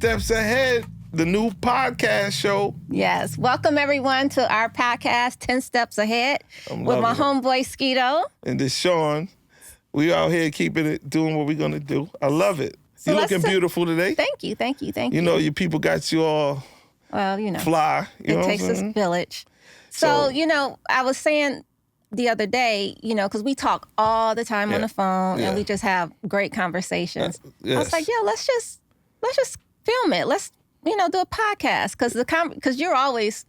Steps Ahead, the new podcast show. Yes. Welcome, everyone, to our podcast, 10 Steps Ahead, with my homeboy, Skido. And DeShawn. We out here keeping it, doing what we're going to do. I love it. So you're looking beautiful today. Thank you. You know, your people got you all fly. It takes a village. So, I was saying the other day, because we talk all the time on the phone and we just have great conversations. Yes. I was like, let's just film it. Let's, do a podcast because you're always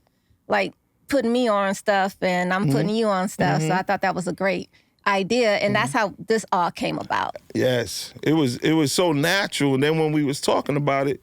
like putting me on stuff and I'm putting you on stuff. So I thought that was a great idea, and that's how this all came about. Yes, it was so natural, and then when we was talking about it,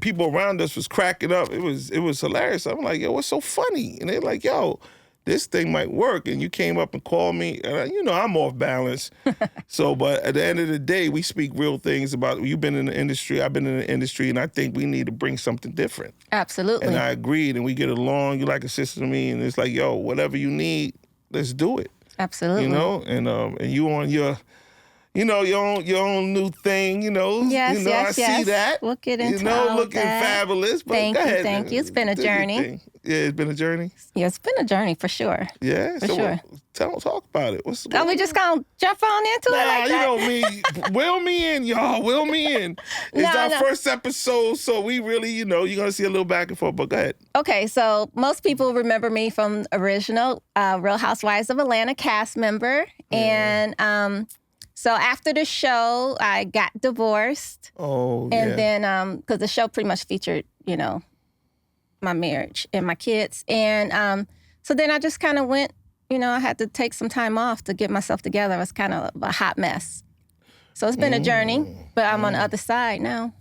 people around us was cracking up. It was hilarious. I'm like, yo, what's so funny? And they're like, yo, this thing might work. And you came up and called me, and I'm off balance. But at the end of the day, we speak real things about, you've been in the industry, I've been in the industry, and I think we need to bring something different. Absolutely. And I agreed, and we get along. You're like a sister to me, and it's like, yo, whatever you need, let's do it. Absolutely. And you on your, your own new thing, Yes, I see that. We'll get into all looking that. fabulous. But Thank you. It's been a journey. Yeah, it's been a journey. Yeah, it's been a journey for sure. Yeah, for sure. Talk about it. Are we just gonna jump on into it like that? You know me. Will me in, y'all. Will me in. It's our first episode, so we really, you're gonna see a little back and forth. But go ahead. Okay, so most people remember me from original Real Housewives of Atlanta cast member, and so after the show, I got divorced. Oh, and then because the show pretty much featured, my marriage and my kids, and so then I just kind of went. I had to take some time off to get myself together. It was kind of a hot mess. So it's been a journey, but I'm on the other side now.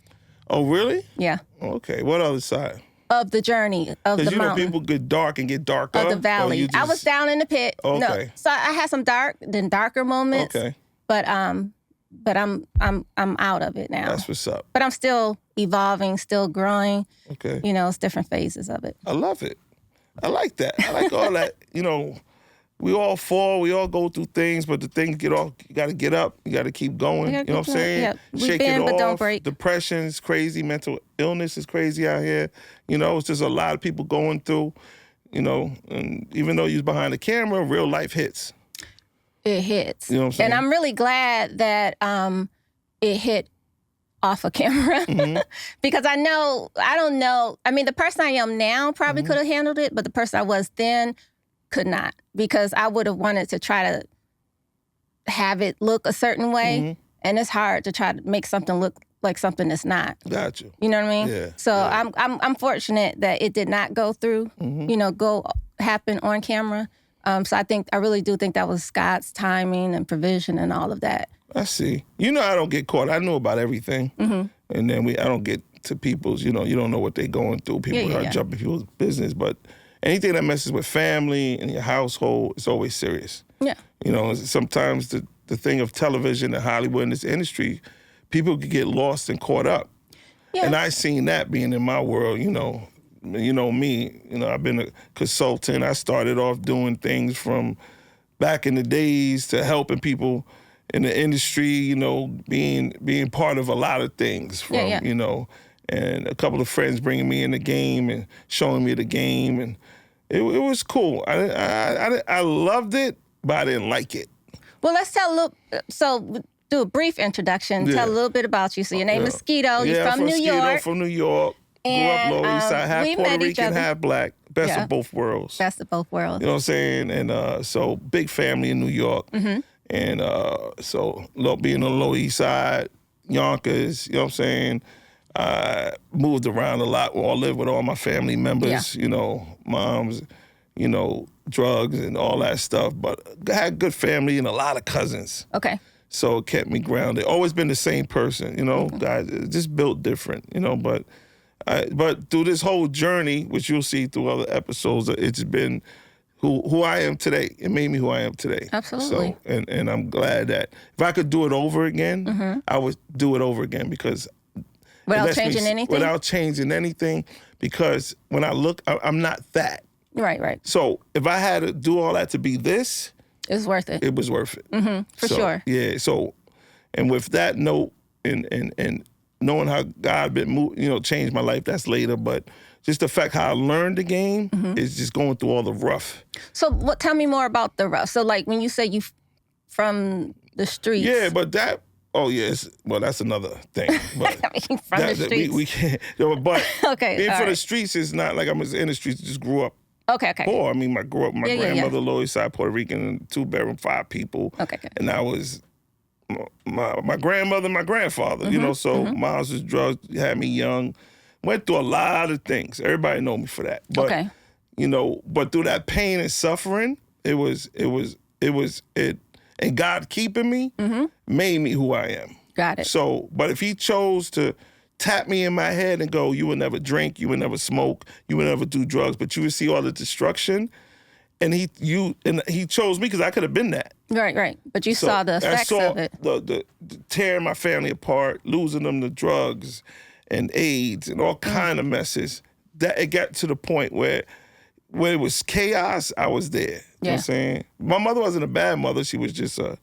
Oh, really? Yeah. Okay. What other side? Of the journey, of the mountain. Because people get dark and get darker. Of the valley. I was down in the pit. Okay. No, so I had some darker moments. Okay. But I'm out of it now. That's what's up. But I'm still evolving, still growing. Okay. It's different phases of it. I love it. I like that. I like all that. We all fall, we all go through things, but the things get off, you got to get up, you got to keep going. You know what I'm saying? Yeah. Shake it off. But don't break. Depression is crazy. Mental illness is crazy out here. It's just a lot of people going through, and even though you're behind the camera, real life hits. It hits. You know what I'm saying? And I'm really glad that it hit off of camera because I don't know. The person I am now probably could have handled it, but the person I was then could not, because I would have wanted to try to have it look a certain way, and it's hard to try to make something look like something that's not. Got you. You know what I mean? Yeah. So yeah. I'm fortunate that it did not go through, happen on camera. So I really do think that was God's timing and provision and all of that. I see. I don't get caught. I know about everything, and then I don't get to people's. You don't know what they're going through. People are jumping people's business, but anything that messes with family and your household is always serious. Yeah. Sometimes the thing of television and Hollywood in this industry, people can get lost and caught up. Yeah. And I seen that being in my world, me, I've been a consultant. I started off doing things from back in the days to helping people in the industry, being part of a lot of things from, and a couple of friends bringing me in the game and showing me the game, and it was cool. I loved it, but I didn't like it. Well, let's tell a little. So do a brief introduction. Yeah. Tell a little bit about you. So your name is Skido. You're from New York. From New York. And, grew up Lower East Side, half Puerto Rican, half black. Best of both worlds. Best of both worlds. You know what I'm saying? And so big family in New York. And so being on the Lower East Side, Yonkers, you know what I'm saying? I moved around a lot. I lived with all my family members, moms, drugs and all that stuff. But I had good family and a lot of cousins. Okay. So it kept me grounded. Always been the same person, guys, just built different, but through this whole journey, which you'll see through other episodes, it's been who I am today. It made me who I am today. Absolutely. So, and I'm glad that if I could do it over again, I would do it over again because without changing anything? Without changing anything, because when I look, I'm not that. Right. So if I had to do all that to be this, it was worth it. It was worth it. For sure. Yeah. So, and with that note, and knowing how God been changed my life, that's later. But just the fact how I learned the game is just going through all the rough. So tell me more about the rough. So like when you say you from the streets. Yeah, but that, that's another thing. But I mean, from the streets. We can't, but okay, being from the streets is not like I'm in the streets, just grew up. Okay. Poor. I mean, my grandmother, Lower East Side, Puerto Rican, 2-bedroom, 5 people. Okay. And I was my grandmother, my grandfather, so Miles was drugs, had me young. Went through a lot of things. Everybody know me for that. But, but through that pain and suffering, and God keeping me made me who I am. Got it. So, but if he chose to tap me in my head and go, you would never drink, you would never smoke, you would never do drugs, but you would see all the destruction, and he chose me because I could have been that. Right. But you saw the effects of it. The tearing my family apart, losing them to drugs and AIDS and all kind of messes. That it got to the point where it was chaos, I was there. You know what I'm saying? My mother wasn't a bad mother. She was just an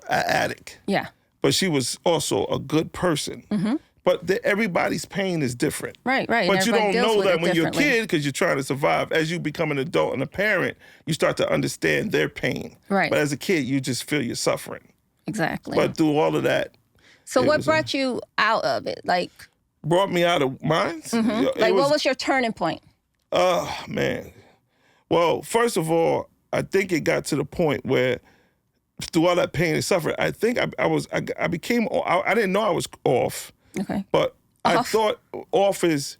addict. Yeah. But she was also a good person. But everybody's pain is different. Right. But you don't know that when you're a kid because you're trying to survive. As you become an adult and a parent, you start to understand their pain. Right. But as a kid, you just feel you're suffering. Exactly. But through all of that. So what brought you out of it? Like, brought me out of mine? Like, what was your turning point? Man. Well, first of all, I think it got to the point where through all that pain and suffering, I think I didn't know I was off. Okay. But I thought off is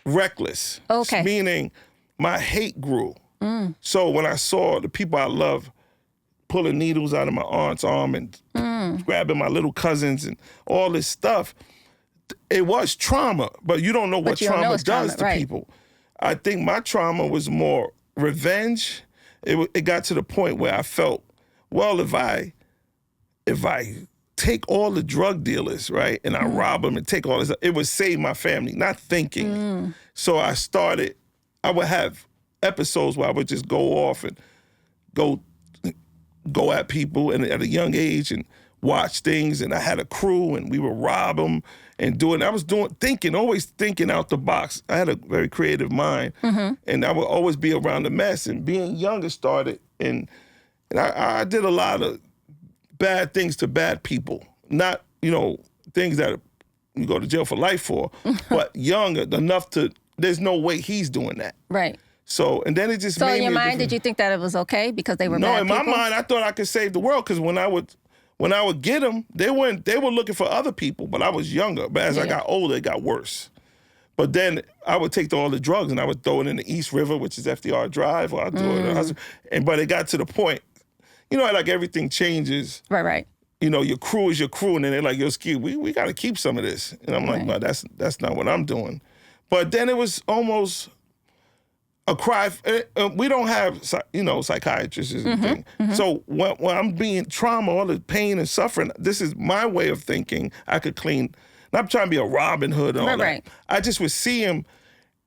reckless. Okay. Meaning my hate grew. So when I saw the people I love pulling needles out of my aunt's arm and grabbing my little cousins and all this stuff, it was trauma, but you don't know what trauma does to people. I think my trauma was more revenge. It got to the point where I felt, well, if I take all the drug dealers, right, and I rob them and take all this, it would save my family, not thinking. So I would have episodes where I would just go off and go at people and at a young age and watch things, and I had a crew and we would rob them and do it. I was always thinking out the box. I had a very creative mind, and I would always be around the mess. And being younger started, and I did a lot of bad things to bad people. Not, things that you go to jail for life for, but young enough there's no way he's doing that. Right. So, and then it just made me... So in your mind, did you think that it was okay because they were bad people? No, in my mind, I thought I could save the world because when I would get them, they were looking for other people, but I was younger. But as I got older, it got worse. But then I would take all the drugs and I would throw it in the East River, which is FDR Drive, or I'd do it. But it got to the point, like everything changes. Right. Your crew is your crew, and then they're like, yo, Ski, we got to keep some of this. And I'm like, no, that's not what I'm doing. But then it was almost a cry. We don't have, psychiatrists is the thing. So when I'm being trauma, all the pain and suffering, this is my way of thinking. I could clean. Not trying to be a Robin Hood and all that. I just would see him,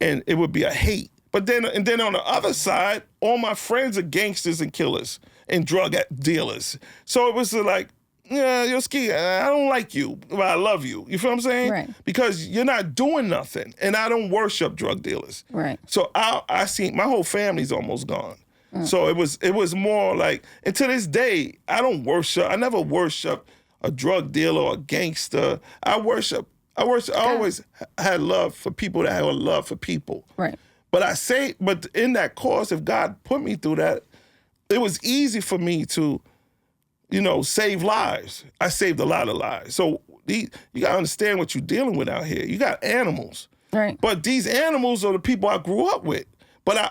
and it would be a hate. But then on the other side, all my friends are gangsters and killers and drug dealers. So it was like, yo, Ski, I don't like you, but I love you. You feel what I'm saying? Right. Because you're not doing nothing, and I don't worship drug dealers. Right. So I see my whole family's almost gone. So it was more like, and to this day, I never worship a drug dealer or a gangster. I always had love for people that had a love for people. Right. But in that course, if God put me through that, it was easy for me to, save lives. I saved a lot of lives. So you gotta understand what you're dealing with out here. You got animals. Right. But these animals are the people I grew up with. But I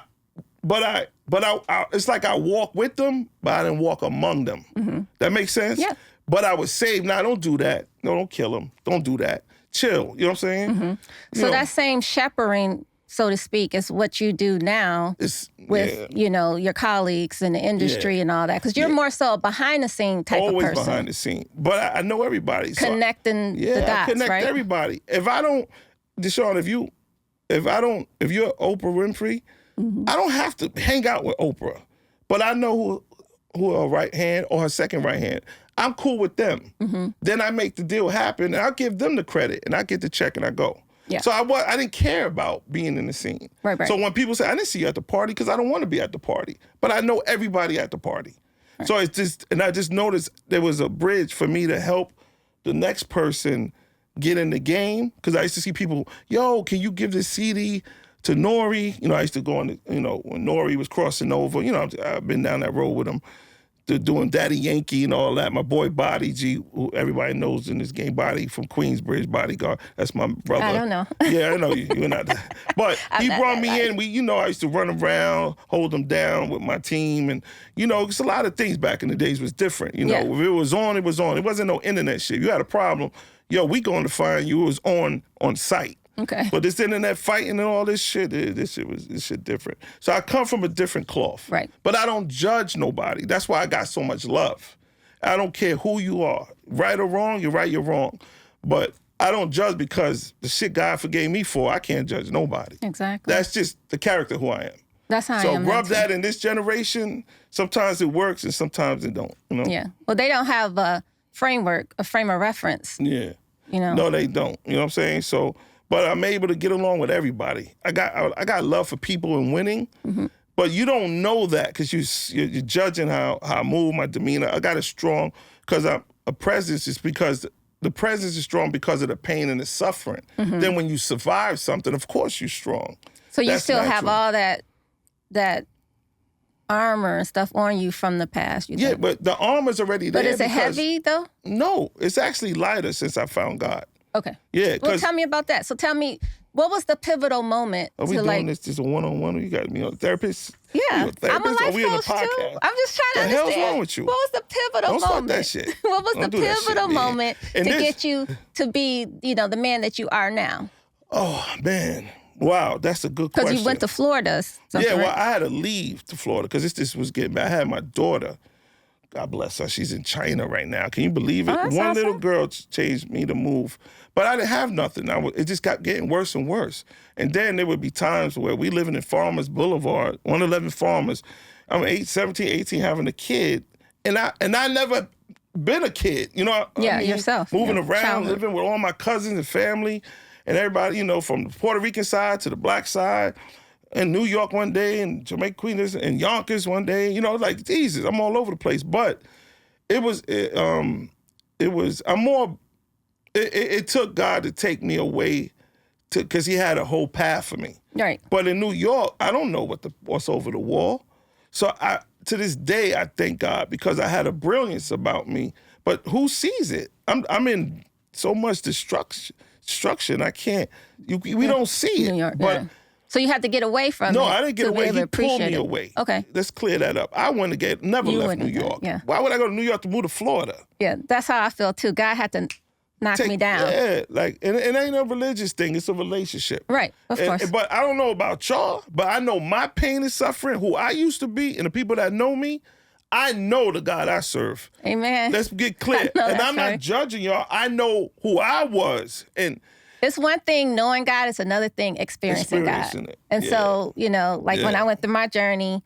it's like I walk with them, but I didn't walk among them. That makes sense? Yeah. But I was saved. Now, don't do that. No, don't kill them. Don't do that. Chill. You know what I'm saying? So that same shepherding, so to speak, is what you do now with, your colleagues in the industry and all that. Because you're more so a behind-the-scene type of person. Always behind the scene. But I know everybody. Connecting the dots, I connect everybody. If I don't, DeShawn, if you're Oprah Winfrey, I don't have to hang out with Oprah. But I know her right hand or her second right hand. I'm cool with them. Then I make the deal happen, and I'll give them the credit, and I get the check, and I go. Yeah. So I didn't care about being in the scene. Right. So when people say, I didn't see you at the party, because I don't want to be at the party. But I know everybody at the party. Right. So it's just, and I just noticed there was a bridge for me to help the next person get in the game. Because I used to see people, yo, can you give this CD to Nori? You know, I used to go on, when Nori was crossing over, I've been down that road with him. Doing Daddy Yankee and all that. My boy Body G, who everybody knows in this game, Body from Queensbridge, Bodyguard. That's my brother. I don't know. Yeah, I know you. You're not that. But he brought me in. I used to run around, hold him down with my team. And, it's a lot of things back in the days was different. If it was on, it was on. It wasn't no internet shit. You had a problem, we going to find you. It was on site. Okay. But this internet fighting and all this shit, this shit different. So I come from a different cloth. Right. But I don't judge nobody. That's why I got so much love. I don't care who you are. Right or wrong, you're right, you're wrong. But I don't judge because the shit God forgave me for, I can't judge nobody. Exactly. That's just the character who I am. That's how I am. So rub that in this generation, sometimes it works and sometimes it don't. Yeah. Well, they don't have a frame of reference. Yeah. No, they don't. You know what I'm saying? So... But I'm able to get along with everybody. I got love for people and winning, but you don't know that because you're judging how I move, my demeanor. I got it strong because a presence is because the presence is strong because of the pain and the suffering. Then when you survive something, of course you're strong. So you still have all that armor and stuff on you from the past. You think? But the armor's already there. But is it heavy though? No, it's actually lighter since I found God. Okay. Yeah. Well, tell me about that. So tell me, what was the pivotal moment? Are we doing this just a one-on-one? You got me a therapist? Yeah. I'm a life coach too. I'm just trying to understand. What the hell's wrong with you? What was the pivotal moment? Don't start that shit. What was the pivotal moment to get you to be, the man that you are now? Oh, man. Wow, that's a good question. Because you went to Florida. Yeah, well, I had to leave to Florida because this was getting bad. I had my daughter. God bless her. She's in China right now. Can you believe it? One awesome. Little girl changed me to move. But I didn't have nothing. It just got getting worse and worse. And then there would be times where we living in Farmers Boulevard, 111 Farmers. I'm 17, 18, having a kid. And I never been a kid. Yourself. Moving around, living with all my cousins and family and everybody, from the Puerto Rican side to the black side. In New York one day, and Jamaica Queens, and Yonkers one day, like Jesus, I'm all over the place. But it took God to take me away because he had a whole path for me. Right. But in New York, I don't know what's over the wall. So to this day, I thank God because I had a brilliance about me. But who sees it? I'm in so much destruction. I can't. We don't see it. New York, but. Yeah. So you had to get away from it. No, I didn't get away. He pulled me it. away. Okay. Let's clear that up. I wouldn't have never left New York. Yeah. Why would I go to New York to move to Florida? Yeah, that's how I feel too. God had to knock me down. Yeah, and it ain't a religious thing. It's a relationship. Right, of course. But I don't know about y'all, but I know my pain and suffering, who I used to be, and the people that know me, I know the God I serve. Amen. Let's get clear. And I'm not judging y'all. I know who I was. And it's one thing knowing God, it's another thing experiencing God. It. And so, when I went through my journey,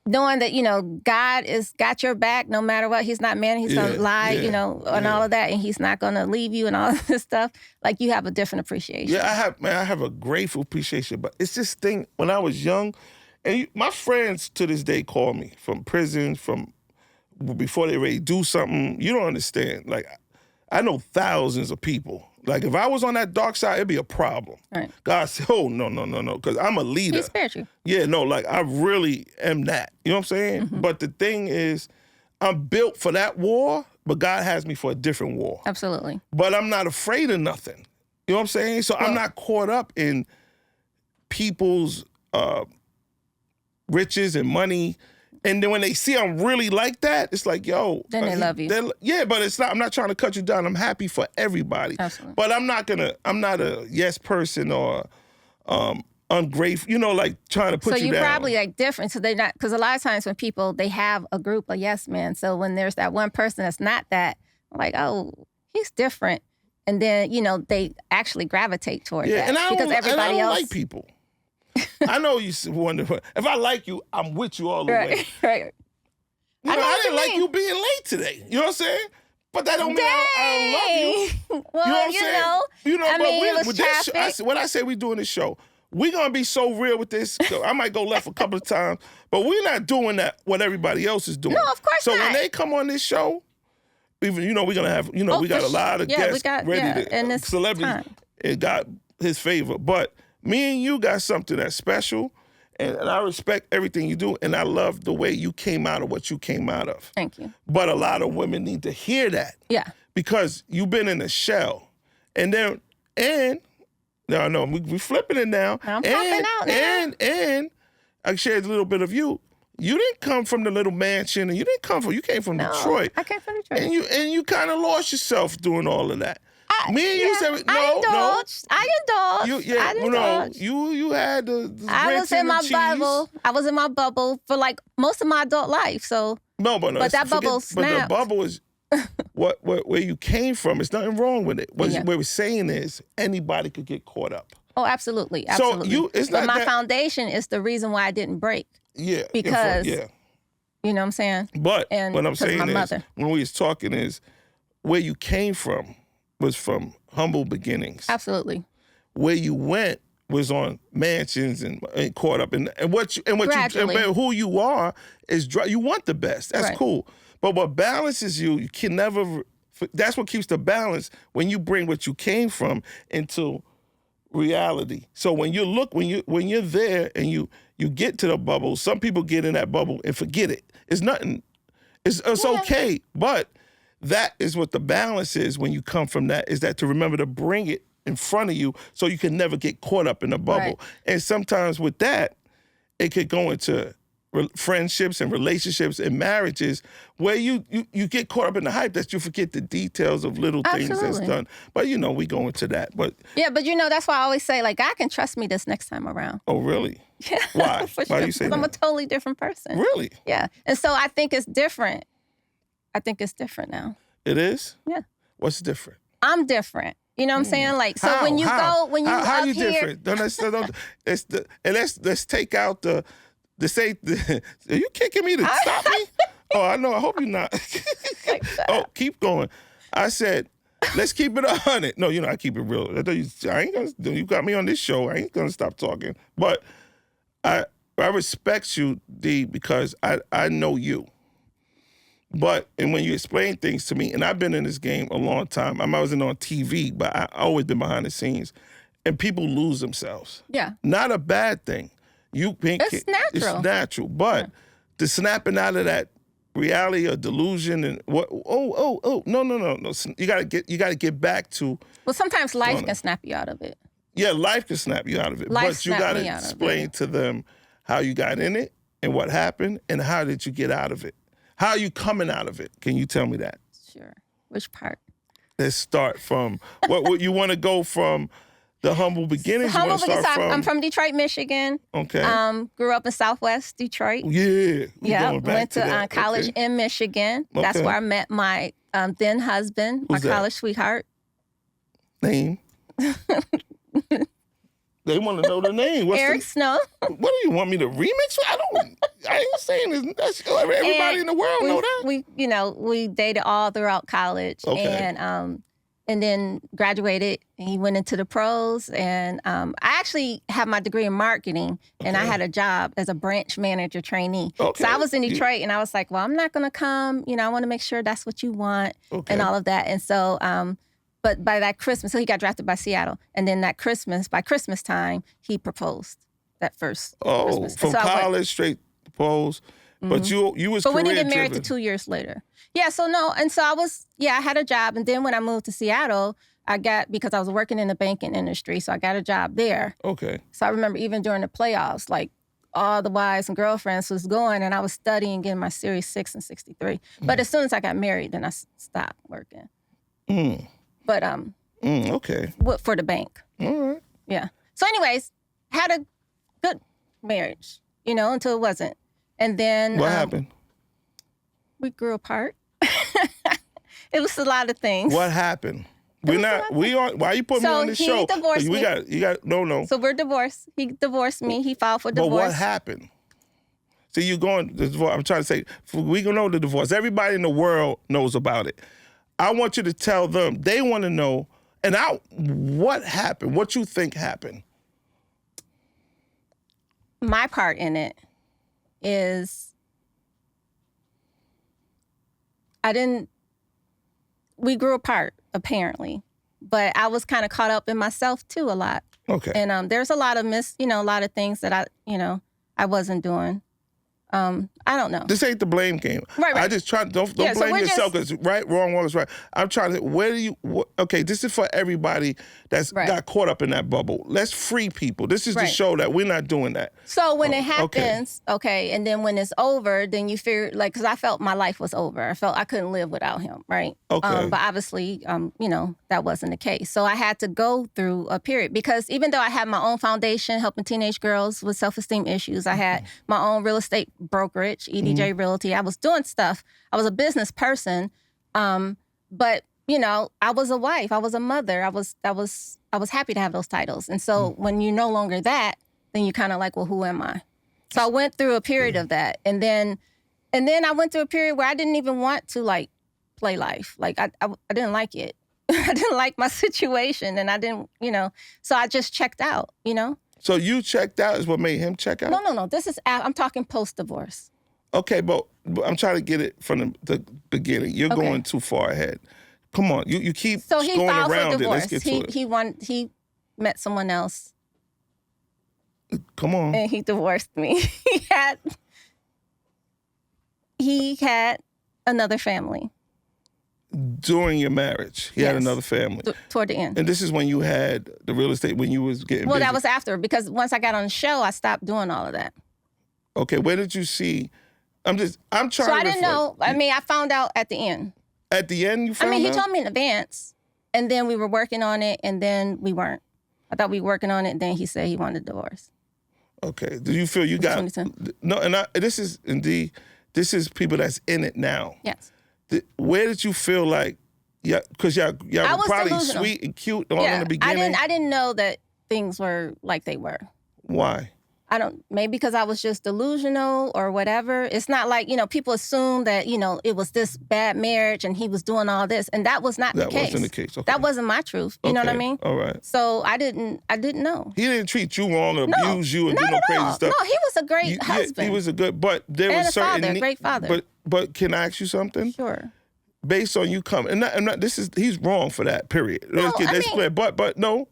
knowing that, God is got your back no matter what. He's not man, he's gonna lie, and all of that, and he's not gonna leave you and all of this stuff. Like you have a different appreciation. Yeah, I have a grateful appreciation. But it's this thing when I was young, and my friends to this day call me from prison, from before they ready to do something. You don't understand. Like I know thousands of people. Like, if I was on that dark side, it'd be a problem. Right. God said, oh, no, because I'm a leader. He spared you. Yeah, no, like, I really am that. You know what I'm saying? Mm-hmm. But the thing is, I'm built for that war, but God has me for a different war. Absolutely. But I'm not afraid of nothing. You know what I'm saying? So I'm not caught up in people's riches and money. And then when they see I'm really like that, it's like, yo. Then they love you. Yeah, but it's not. I'm not trying to cut you down. I'm happy for everybody. Absolutely. But I'm not a yes person or ungrateful, like trying to put you down. So you're probably like different. So they're not, because a lot of times when people, they have a group of yes men. So when there's that one person that's not that, I'm like, oh, he's different. And then, they actually gravitate toward that. And I don't else. like people. I know you wonder, if I like you, I'm with you all the way. Right. You know, I didn't like you being late today. You know what I'm saying? But that don't mean I love you. Well, you know what I'm saying? You know, I but mean, it was with this traffic. when I say we doing this show, we're going to be so real with this. I might go left a couple of times, but we're not doing that what everybody else is doing. No, of course so not. So when they come on this show, even, you know, we're going to have, you know, we got a lot of guests ready to, in this celebrities. It got his favor. But me and you got something that's special, and I respect everything you do, and I love the way you came out of what you came out of. Thank you. But a lot of women need to hear that. Yeah. Because you've been in a shell. And no, we flipping it now. I'm popping out now. And I shared a little bit of you. You didn't come from the little mansion, and you came from Detroit. I came from Detroit. And you kind of lost yourself doing all of that. Me and you said I indulged. I indulged. You had the I was in my cheese. bubble. I was in my bubble for like most of my adult life. So but that bubble snapped. But the bubble is where you came from. There's nothing wrong with it. What we're saying is anybody could get caught up. Oh, absolutely, absolutely. So it's not but my foundation is the reason why I didn't break. Yeah, because you know what I'm saying. But what I'm saying is, when we was talking, is where you came from was from humble beginnings. Absolutely. Where you went was on mansions and caught up in and who you are is you want the best. That's cool. But what balances you can never. That's what keeps the balance when you bring what you came from into reality. So when you look, when you're there and you get to the bubble, some people get in that bubble and forget it. It's nothing. It's okay. But that is what the balance is when you come from that, is that to remember to bring it in front of you so you can never get caught up in the bubble. Right. And sometimes with that, it could go into friendships and relationships and marriages where you get caught up in the hype that you forget the details of little things that's done. But you know, we go into that. But yeah, but you know, that's why I always say, like, God can trust me this next time around. Oh, really? Yeah. Why? For Why sure. you say that? I'm a totally different person. Really? Yeah. And so I think it's different. I think it's different now. It is? Yeah. What's different? I'm different. You know what I'm saying? Like, so when you how up you here, different? Let's take out the say. Are you kicking me to stop me? Oh, I know. I hope you're not. Oh, keep going. I said, let's keep it 100. No, you know I keep it real. I ain't gonna. You got me on this show. I ain't gonna stop talking. But I respect you, D, because I know you. And when you explain things to me, and I've been in this game a long time. I wasn't on TV, but I always been behind the scenes. And people lose themselves. Yeah. Not a bad thing. It's natural. It's natural. But the snapping out of that reality or delusion and no. You gotta get back to. Well, sometimes life can snap you out of it. Yeah, life can snap you out of it. But you gotta explain to them how you got in it and what happened and how did you get out of it. How are you coming out of it? Can you tell me that? Sure. Which part? Let's start from what you want to go from the humble beginnings. I'm from Detroit, Michigan. Okay. Grew up in Southwest Detroit. Yeah. Went to college in Michigan. Okay. That's where I met my then husband, my college sweetheart. Name. They want to know the name. Eric Snow. What do you want me to remix? I ain't saying this. Everybody in the world know that. We dated all throughout college. Okay. And then graduated. And he went into the pros. And I actually have my degree in marketing. And I had a job as a branch manager trainee. Okay. So I was in Detroit and I was like, well, I'm not going to come. I want to make sure that's what you want and all of that. And so, but by that Christmas, so he got drafted by Seattle. And then by Christmas time, he proposed that first Christmas. From college straight to propose. Mm-hmm. But you was But we didn't get married to 2 years later. Yeah, so no. And so I had a job. And then when I moved to Seattle, because I was working in the banking industry, so I got a job there. Okay. So I remember even during the playoffs, like all the wives and girlfriends was going and I was studying, getting my Series 6 and 63. But as soon as I got married, then I stopped working. But okay. For the bank. All right. Yeah. So anyways, had a good marriage, until it wasn't. And then what happened? We grew apart. It was a lot of things. What happened? Why are you putting me on this show? So he divorced me. No. So we're divorced. He divorced me. He filed for divorce. But what happened? See, you're going, I'm trying to say, we gonna know the divorce. Everybody in the world knows about it. I want you to tell them, they want to know, what happened, what you think happened. My part in it is we grew apart, apparently, but I was kind of caught up in myself too a lot. Okay. And there's a lot of a lot of things that I wasn't doing. I don't know. This ain't the blame game. Right. I just try, don't blame yourself because right, wrong, wrong is right. I'm trying to, okay, this is for everybody that's got caught up in that bubble. Let's free people. This is to show that we're not doing that. So when it happens, okay, and then when it's over, then you figure, like, because I felt my life was over. I felt I couldn't live without him, right? Okay. But obviously, that wasn't the case. So I had to go through a period because even though I had my own foundation helping teenage girls with self-esteem issues, I had my own real estate brokerage, EDJ Realty. I was doing stuff. I was a business person, but I was a wife. I was a mother. I was happy to have those titles. And so when you're no longer that, then you're kind of like, well, who am I? So I went through a period of that, and then I went through a period where I didn't even want to like play life. Like I didn't like it. I didn't like my situation, and I didn't, So I just checked out. So you checked out is what made him check out? No. This is I'm talking post-divorce. Okay, but I'm trying to get it from the beginning. You're going too far ahead. Come on, you keep going around it. Let's get to it. He met someone else. Come on. And he divorced me. He had another family. During your marriage, he had another family. Toward the end. And this is when you had the real estate, when you was getting busy. That was after, because once I got on the show, I stopped doing all of that. Okay, where did you see? I'm trying to So I didn't know. I mean, I found out at the end. At the end, you found out? He told me in advance, and then we were working on it, and then we weren't. I thought we were working on it, and then he said he wanted a divorce. Okay. Do you feel you got... 2010. No, and this is people that's in it now. Yes. Where did you feel like, because y'all were probably delusional. sweet and cute all in the beginning? I didn't know that things were like they were. Why? Maybe because I was just delusional or whatever. It's not like, people assume that, it was this bad marriage and he was doing all this. And that was not the case. That wasn't the case. Okay. That wasn't my truth. You know what I mean? All right. So I didn't know. He didn't treat you wrong or abuse you and do no crazy stuff. No, he was a great husband. He was a good, but there and was a certain... father, great father. But can I ask you something? Sure. Based on you coming, he's wrong for that, period. Clear. But no.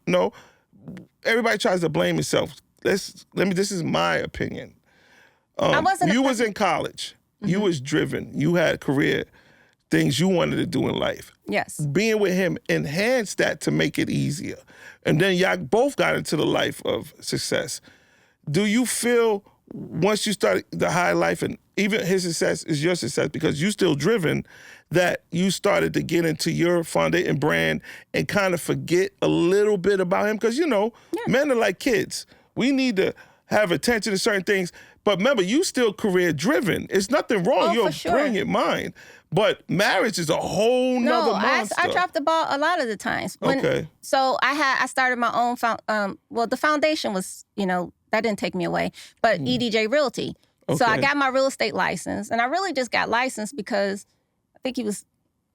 Everybody tries to blame himself. This is my opinion. You was in college. Mm-hmm. You was driven. You had career things you wanted to do in life. Yes. Being with him enhanced that to make it easier. And then y'all both got into the life of success. Do you feel once you started the high life and even his success is your success because you still driven, that you started to get into your foundation brand and kind of forget a little bit about him? Because, men are like kids. We need to have attention to certain things. But remember, you still career driven. It's nothing wrong. You're a brilliant mind. But marriage is a whole nother monster. I dropped the ball a lot of the times. Okay. So I started my own, the foundation was, that didn't take me away, but EDJ Realty. Okay. So I got my real estate license, and I really just got licensed because I think he was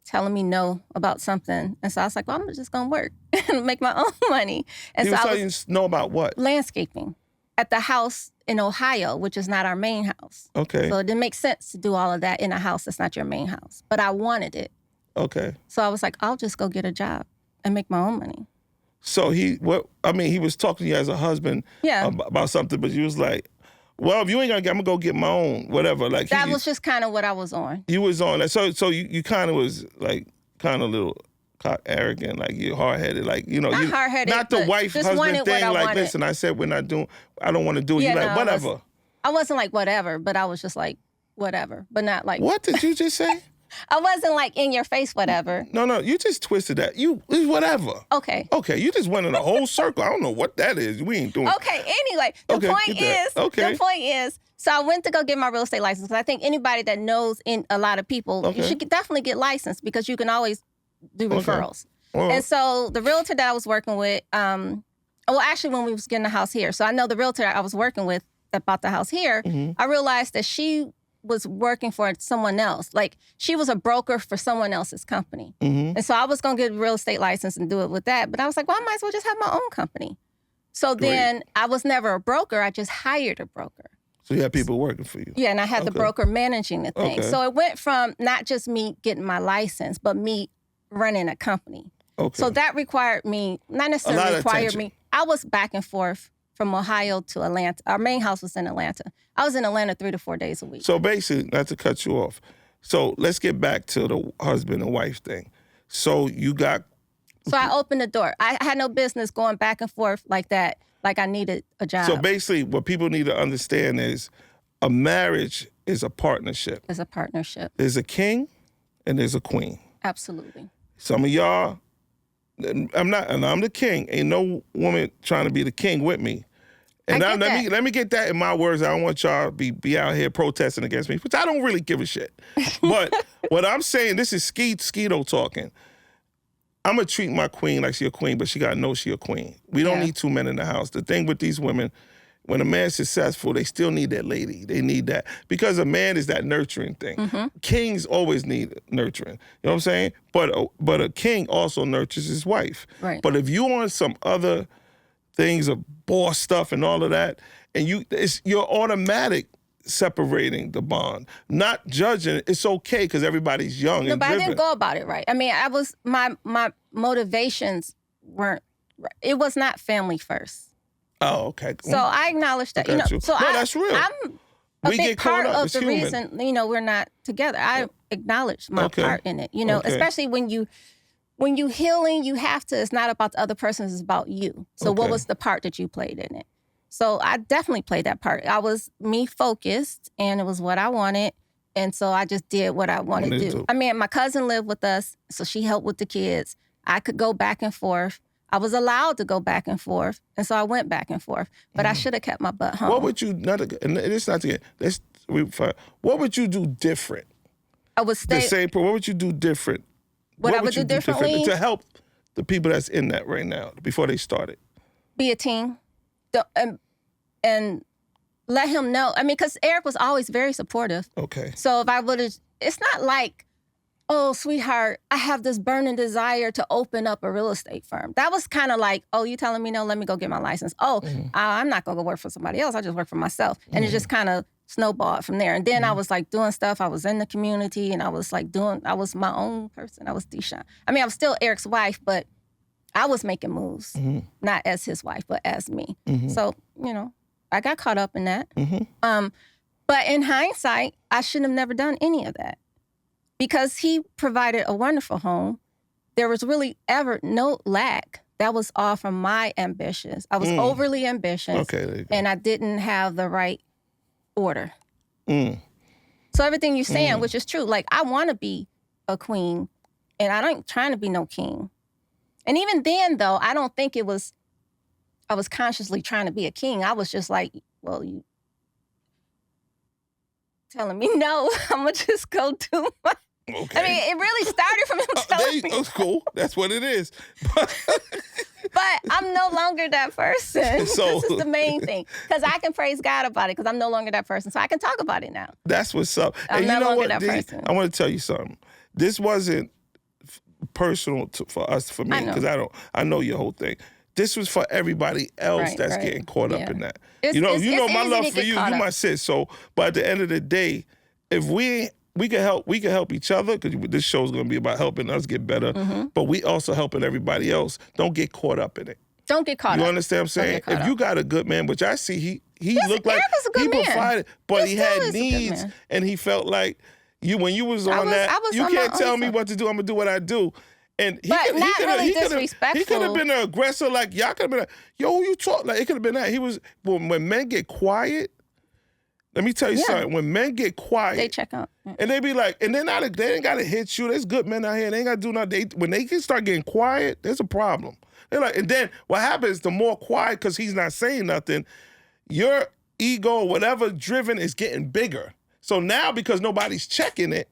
telling me no about something. And so I was like, well, I'm just going to work and make my own money. And he was telling you no about what? Landscaping at the house in Ohio, which is not our main house. Okay. So it didn't make sense to do all of that in a house that's not your main house. But I wanted it. Okay. So I was like, I'll just go get a job and make my own money. So he was talking to you as a husband about something, but you was like, well, if you ain't gonna get, I'm gonna go get my own, whatever. Like that was just kind of what I was on. You was on that. So you kind of was like kind of a little arrogant, like you hard-headed, like, not hard-headed, not the wife husband thing. Like, listen, I said I don't want to do it. You're like, whatever. I wasn't like whatever, but I was just like whatever, but not like. What did you just say? I wasn't like in your face, whatever. No, you just twisted that. It's whatever. Okay, you just went in a whole circle. I don't know what that is. We ain't doing. Okay, anyway, the point is, so I went to go get my real estate license because I think anybody that knows a lot of people, you should definitely get licensed because you can always do referrals. Okay. And so the realtor that I was working with, actually when we was getting a house here, so I know the realtor I was working with that bought the house here, I realized that she was working for someone else. Like, she was a broker for someone else's company. And so I was going to get a real estate license and do it with that. But I was like, well, I might as well just have my own company. So then I was never a broker. I just hired a broker. So you had people working for you. Yeah, and I had the broker managing the thing. So it went from not just me getting my license, but me running a company. So that required me, not necessarily required me. I was back and forth from Ohio to Atlanta. Our main house was in Atlanta. I was in Atlanta 3 to 4 days a week. So basically, not to cut you off, so let's get back to the husband and wife thing. So you got... So I opened the door. I had no business going back and forth like that, like I needed a job. So basically, what people need to understand is a marriage is a partnership. It's a partnership. There's a king and there's a queen. Absolutely. Some of y'all, I'm the king. Ain't no woman trying to be the king with me. And let me get that in my words. I don't want y'all to be out here protesting against me, which I don't really give a shit. But what I'm saying, this is Skido talking. I'm going to treat my queen like she a queen, but she got to know she a queen. We don't need 2 men in the house. The thing with these women, when a man's successful, they still need that lady. They need that. Because a man is that nurturing thing. Kings always need nurturing. You know what I'm saying? But a king also nurtures his wife. Right. But if you on some other things of boss stuff and all of that, and you're automatic separating the bond, not judging. It's okay because everybody's young and but driven. I didn't go about it right. I mean, my motivations weren't right. It was not family first. Oh, okay. So I acknowledge that. So that's real. I'm a big part of the reason, we're not together. I acknowledge my part in it. Especially when you healing, you have to, it's not about the other person, it's about you. So what was the part that you played in it? So I definitely played that part. I was me focused, and it was what I wanted. And so I just did what I wanted to do. I mean, my cousin lived with us, so she helped with the kids. I could go back and forth. I was allowed to go back and forth, and so I went back and forth. But I should have kept my butt home. What would you, what would you do different? I would stay. What would you do different? What I would do differently? To help the people that's in that right now, before they started? Be a team. And let him know. I mean, because Eric was always very supportive. Okay. So if I would have, it's not like, oh, sweetheart, I have this burning desire to open up a real estate firm. That was kind of like, oh, you telling me no, let me go get my license. Oh, I'm not going to go work for somebody else. I just work for myself. And it just kind of snowballed from there. And then I was like doing stuff. I was in the community, and I was like I was my own person. I was DeShawn. I mean, I was still Eric's wife, but I was making moves, not as his wife, but as me. So, I got caught up in that. But in hindsight, I should have never done any of that because he provided a wonderful home. There was really ever no lack. That was all from my ambitions. I was overly ambitious, and I didn't have the right order. So everything you're saying, which is true, like I want to be a queen, and I ain't trying to be no king. And even then, though, I don't think I was consciously trying to be a king. I was just like, well, you telling me no, I'm going to just go do my... Okay. I mean, it really started from him telling me. That's cool. That's what it is. But I'm no longer that person. So, this is the main thing. Because I can praise God about it because I'm no longer that person. So I can talk about it now. That's what's up. I'm no longer that person. I want to tell you something. This wasn't personal for me, because I know your whole thing. This was for everybody else that's getting caught up in that. It's my love for you, you my sis. So, but at the end of the day, if we can help each other, because this show is going to be about helping us get better, but we also helping everybody else. Don't get caught up in it. Don't get caught up. You understand what I'm saying? If you got a good man, which I see he looked like he provided, but he had needs, and he felt like when you was on you can't tell me what to do. I'm gonna do what I do. And he could have been an aggressor. Like y'all could have been like, yo, who you talk? Like it could have been that. He was when men get quiet. Let me tell you something. When men get quiet, they check out, and they be like, and they ain't gotta hit you. There's good men out here. They ain't gotta do nothing. When they can start getting quiet, there's a problem. They're like, and then what happens? The more quiet, because he's not saying nothing, your ego, whatever driven, is getting bigger. So now, because nobody's checking it,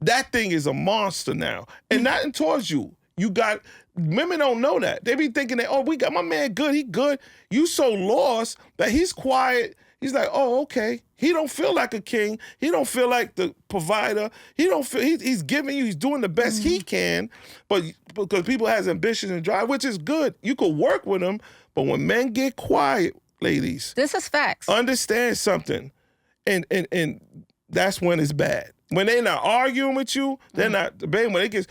that thing is a monster now. And nothing towards you. Women don't know that. They be thinking that, oh, we got my man good, he good. You so lost that he's quiet He's like, oh, okay. He don't feel like a king. He don't feel like the provider. He don't feel, he's giving you, he's doing the best he can, but because people has ambition and drive, which is good. You could work with them, but when men get quiet, ladies. This is facts. Understand something, and that's when it's bad. When they're not arguing with you, they're not debating. When it gets,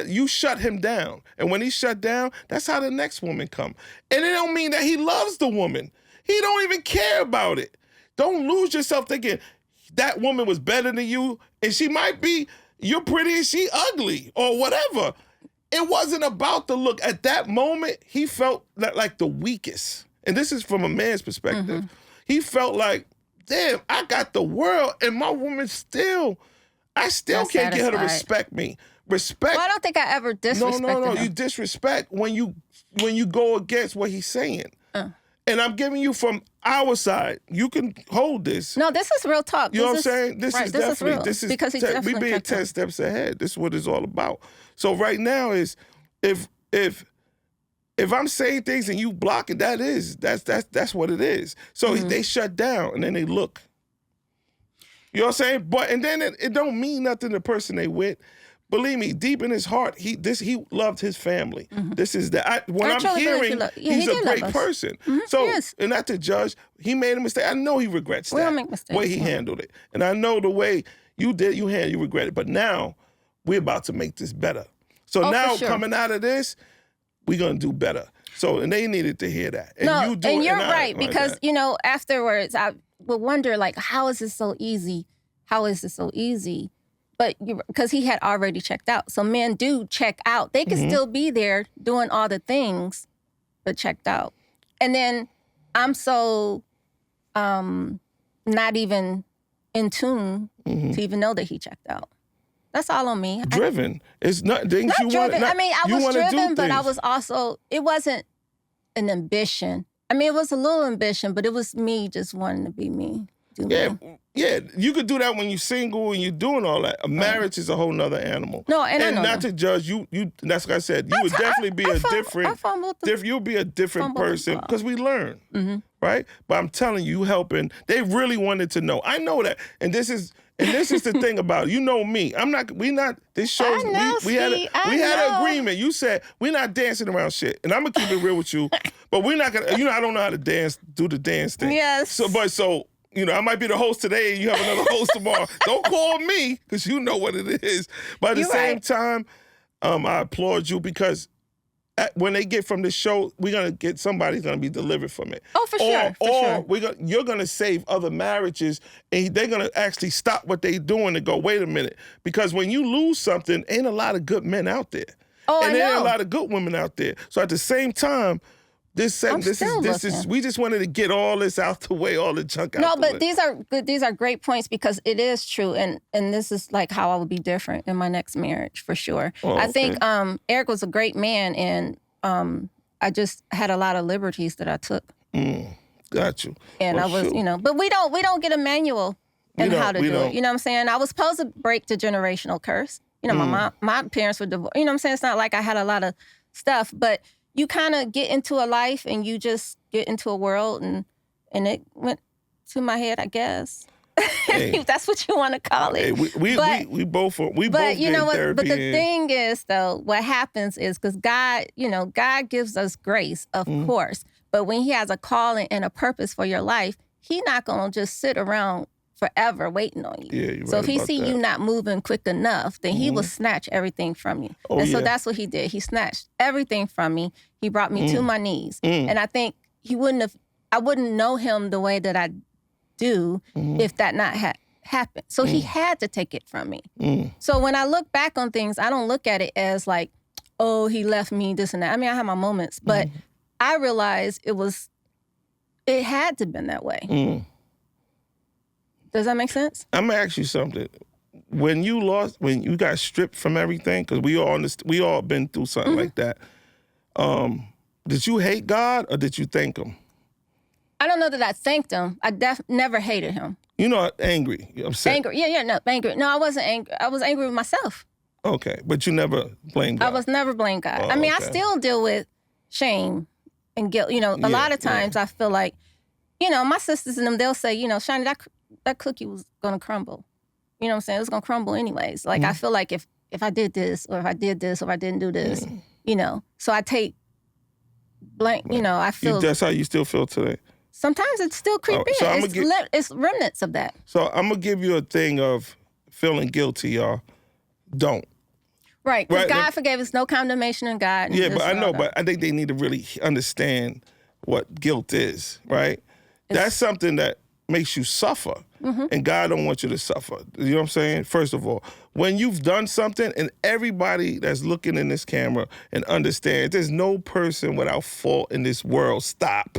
you shut him down. And when he shut down, that's how the next woman come. And it don't mean that he loves the woman. He don't even care about it. Don't lose yourself thinking that woman was better than you, and she might be, you're pretty and she ugly, or whatever. It wasn't about the look. At that moment, he felt like the weakest. And this is from a man's perspective. He felt like, damn, I got the world, and my woman I still can't get her to respect me. Respect. Well, I don't think I ever disrespected No. him. You disrespect when you go against what he's saying. And I'm giving you from our side. You can hold this. No, this is real talk. You know what I'm saying? This is definitely, this is because we being 10 steps ahead. This is what it's all about. So right now is, if I'm saying things and you block it, that's what it is. So they shut down and then they look. You know what I'm saying? But and then it don't mean nothing to the person they with. Believe me, deep in his heart, he loved his family. This is that. When I'm hearing, he's a great person. So, and not to judge, he made a mistake. I know he regrets that. We don't make mistakes. Way he handled it, and I know the way you did, you regret it. But now we're about to make this better. So now coming out of this, we're gonna do better. So and they needed to hear that. And you're right because afterwards I would wonder like, how is this so easy? How is this so easy? But because he had already checked out. So men do check out. They can still be there doing all the things, but checked out. And then I'm so not even in tune to even know that he checked out. That's all on me. Driven. It's not things not you driven. want. I mean, I was driven, but I was also, it wasn't an ambition. I mean, it was a little ambition, but it was me just wanting to be me. Yeah, you could do that when you're single and you're doing all that. A marriage is a whole nother animal. No, and not to judge you. That's what I said. You would definitely be a different. You'll be a different person because we learn, right? But I'm telling you, helping. They really wanted to know. I know that, and this is the thing about it. You know me. We not. This shows. We had an agreement. You said we're not dancing around shit, and I'm gonna keep it real with you. But we're not gonna. I don't know how to dance. Do the dance thing. Yes. So. I might be the host today and you have another host tomorrow. Don't call me because you know what it is. But at the same time, I applaud you because when they get from this show, we're going to get somebody's going to be delivered from it. Oh, for sure. You're going to save other marriages and they're going to actually stop what they're doing and go, wait a minute. Because when you lose something, ain't a lot of good men out there. Oh, and I know. there ain't a lot of good women out there. So at the same time, we just wanted to get all this out the way, all the junk out the way. No, but these are great points because it is true, and this is like how I would be different in my next marriage for sure. I think Eric was a great man, and I just had a lot of liberties that I took. Got you. And I was, but we don't get a manual on how to do it. You know what I'm saying? I was supposed to break the generational curse. My parents were divorced. You know what I'm saying? It's not like I had a lot of stuff, but you kind of get into a life and you just get into a world and it went to my head, I guess. Hey. That's what you want to call it. Hey, we both you know what? But the thing is, though, what happens is because God gives us grace, of course. But when He has a calling and a purpose for your life, He's not gonna just sit around forever waiting on you. Yeah, you're so right if He about see that. you not moving quick enough, then He will snatch everything from you. So that's what He did. He snatched everything from me. He brought me to my knees. And I think I wouldn't know Him the way that I do if that not had happened. So He had to take it from me. So when I look back on things, I don't look at it as like, oh, He left me this and that. I mean, I have my moments, but I realized it had to have been that way. Does that make sense? I'm gonna ask you something. When you got stripped from everything, because we all been through something like that. Did you hate God or did you thank Him? I don't know that I thanked Him. I never hated Him. Angry, upset. Angry, angry. No, I wasn't angry. I was angry with myself. Okay, but you never blamed God. I was never blamed God. I still deal with shame and guilt. A lot of times I feel like my sisters and them, they'll say, Shani, that cookie was gonna crumble. You know what I'm saying? It was gonna crumble anyways. Like I feel like if I did this, or if I did this, or if I didn't do this, so I take blank. I feel that's how you still feel today. Sometimes it's still creepy. So it's remnants of that. So I'm gonna give you a thing of feeling guilty, y'all. Don't. Right, because God forgave us, no condemnation in God. Yeah, but I know, but I think they need to really understand what guilt is, right? That's something that makes you suffer, and God don't want you to suffer. You know what I'm saying? First of all, when you've done something, and everybody that's looking in this camera and understand, there's no person without fault in this world. Stop.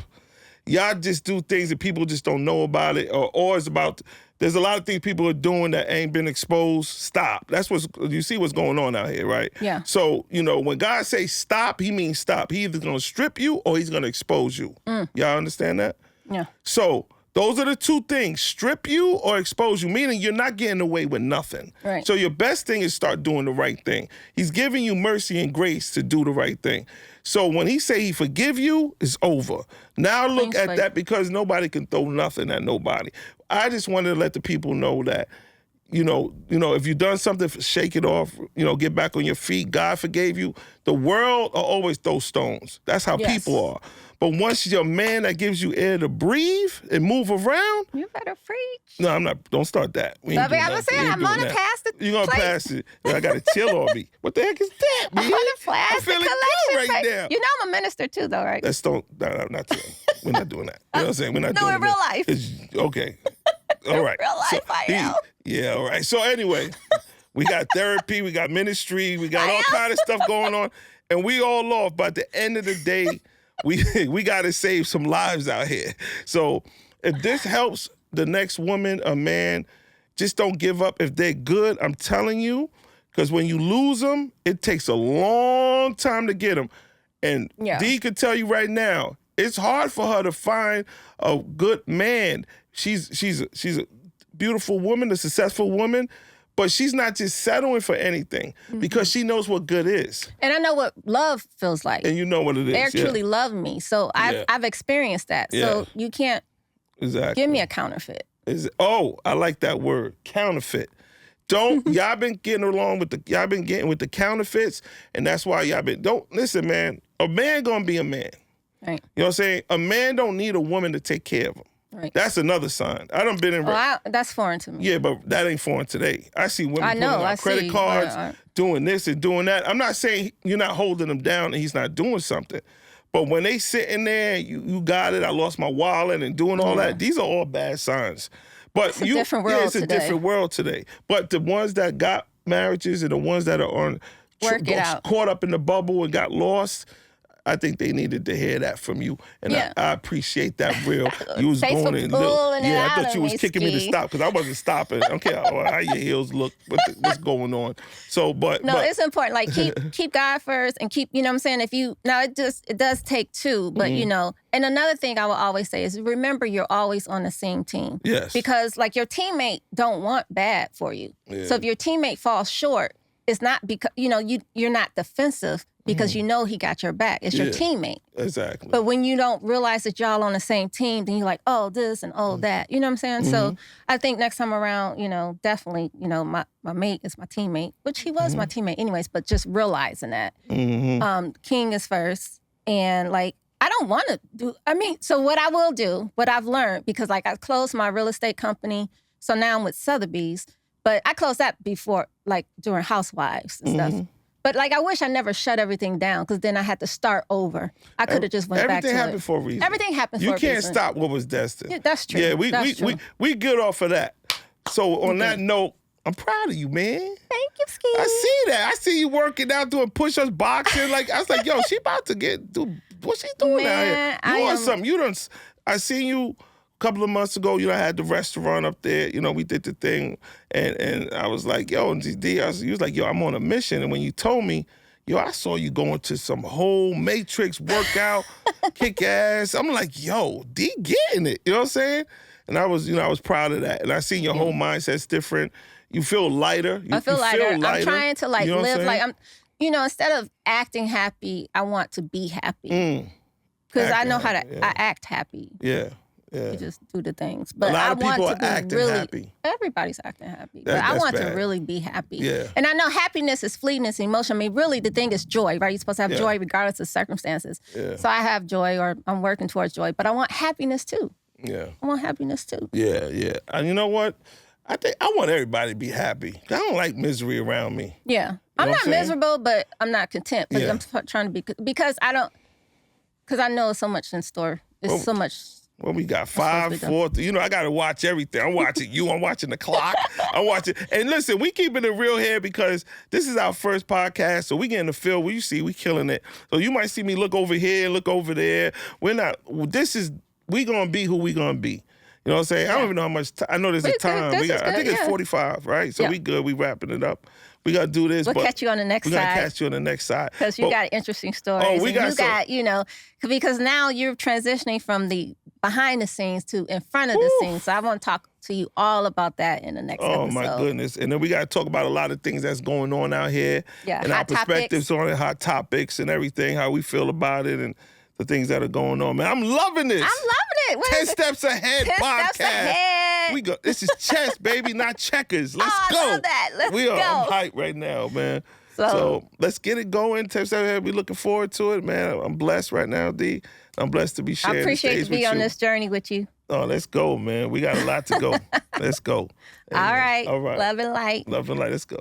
Y'all just do things that people just don't know about it, or it's about. There's a lot of things people are doing that ain't been exposed. Stop. That's you see what's going on out here, right? Yeah. So, when God says stop, he means stop. He either going to strip you or he's going to expose you. Y'all understand that? Yeah. So those are the two things, strip you or expose you, meaning you're not getting away with nothing. Right. So your best thing is start doing the right thing. He's giving you mercy and grace to do the right thing. So when he say he forgive you, it's over. Now look at that, because nobody can throw nothing at nobody. I just wanted to let the people know that, if you've done something, shake it off, get back on your feet. God forgave you. The world will always throw stones. That's how people are. But once you're a man that gives you air to breathe and move around. You better preach. No, I'm not. Don't start that. I'm going to pass the You're going to pass it. I got a chill on me. What the heck is that, man? I'm going to pass I'm feeling good right now. You know I'm a minister too, though, right? No, not today. We're not doing that. You know what I'm saying? We're not doing it. No, in real life. Okay. All right. In real life, I am. Yeah, all right. So anyway, we got therapy, we got ministry, we got all kind of stuff going on, and we all off. But at the end of the day, we got to save some lives out here. So if this helps the next woman or man, just don't give up. If they're good, I'm telling you, because when you lose them, it takes a long time to get them. And Dee could tell you right now, it's hard for her to find a good man. She's a beautiful woman, a successful woman, but she's not just settling for anything because she knows what good is. And I know what love feels like. And you know what it is. They truly love me. So I've experienced that. So you can't give me a counterfeit. I like that word, counterfeit. Y'all been getting with the counterfeits, and that's why don't listen, man. A man gonna be a man. Right. You know what I'm saying? A man don't need a woman to take care of him. Right. That's another sign. I done been in. That's foreign to me. Yeah, but that ain't foreign today. I see women pulling out credit cards, doing this and doing that. I'm not saying you're not holding him down and he's not doing something. But when they sitting there, you got it, I lost my wallet and doing all that, these are all bad signs. But it's a different world it's a different world today. But the ones that got marriages and the ones that are caught up in the bubble and got lost, I think they needed to hear that from you, and I appreciate that real. You was going in, I thought you was kicking me to stop because I wasn't stopping. I don't care how your heels look, what's going on. So, but it's important. Like keep God first, and keep. You know what I'm saying? It does take two, but And another thing I will always say is remember you're always on the same team. Yes. Because like your teammate don't want bad for you. Yeah. So if your teammate falls short, it's not because you're not defensive. Because he got your back. It's your teammate. Exactly. But when you don't realize that y'all on the same team, then you're like, oh, this and oh, that. You know what I'm saying? So I think next time around, definitely, my mate is my teammate, which he was my teammate anyways, but just realizing that. King is first. And I don't want to so what I will do, what I've learned, because I closed my real estate company. So now I'm with Sotheby's. But I closed that before, during Housewives and stuff. But I wish I never shut everything down because then I had to start over. I could have just went back to it. Everything happened for a reason. Everything happened for a reason. You can't stop what was destined. Yeah, that's true. Yeah, we good off of that. So on that note, I'm proud of you, man. Thank you, Skido. I see that. I see you working out, doing push-ups, boxing. I was like, yo, she about to do what she doing out here? You on something. I seen you a couple of months ago, had the restaurant up there. We did the thing, and I was like, yo, and D, you was like, yo, I'm on a mission. And when you told me, yo, I saw you going to some whole Matrix workout, kick ass. I'm like, yo, D getting it. You know what I'm saying? And I was proud of that. And I seen your whole mindset's different. You feel lighter. I feel lighter. I'm trying to live like I'm. Instead of acting happy, I want to be happy. Because I know how to. I act happy. Yeah. Yeah. You just do the things. But a lot of people I are want to be acting really happy. Everybody's acting happy. But I That's want bad. to really be happy. Yeah. And I know happiness is fleeting, it's emotion. I mean, really the thing is joy, right? You're supposed to have joy regardless of circumstances. Yeah. So I have joy, or I'm working towards joy, but I want happiness too. Yeah. I want happiness too. Yeah, yeah. And you know what? I think I want everybody to be happy. I don't like misery around me. Yeah. I'm not miserable, but I'm not content. But I'm trying to be, because I know so much in store. It's so much. Well, we got 5, 4. You know, I got to watch everything. I'm watching you. I'm watching the clock. I'm watching. And listen, we keeping it real here because this is our first podcast. So we get in the field. You see, we killing it. So you might see me look over here, look over there. We're not. We gonna be who we gonna be. You know what I'm saying? I don't even know how much time. I know there's a time. I think it's 45, right? So we good. We wrapping it up. We got to do this. We'll catch you on the next side. We're going to catch you on the next side. Because you got interesting stories. Oh, we got you know, because now you're transitioning from the behind the scenes to in front of the scenes. So I want to talk to you all about that in the next episode. Oh, my goodness. And then we got to talk about a lot of things that's going on out here. Yeah, and our perspectives on it, hot topics and everything, how we feel about it and the things that are going on. Man, I'm loving this. I'm loving it. 10 Steps Ahead 10 podcast. Steps Ahead. We go. This is chess, baby, not checkers. Let's go. I love that. Let's go. I'm hyped right now, man. So let's get it going. 10 Steps Ahead. We're looking forward to it, man. I'm blessed right now, D. I'm blessed to be sharing. I appreciate to be on this journey with you. Oh, let's go, man. We got a lot to go. Let's go. All right. Love and light. Love and light. Let's go.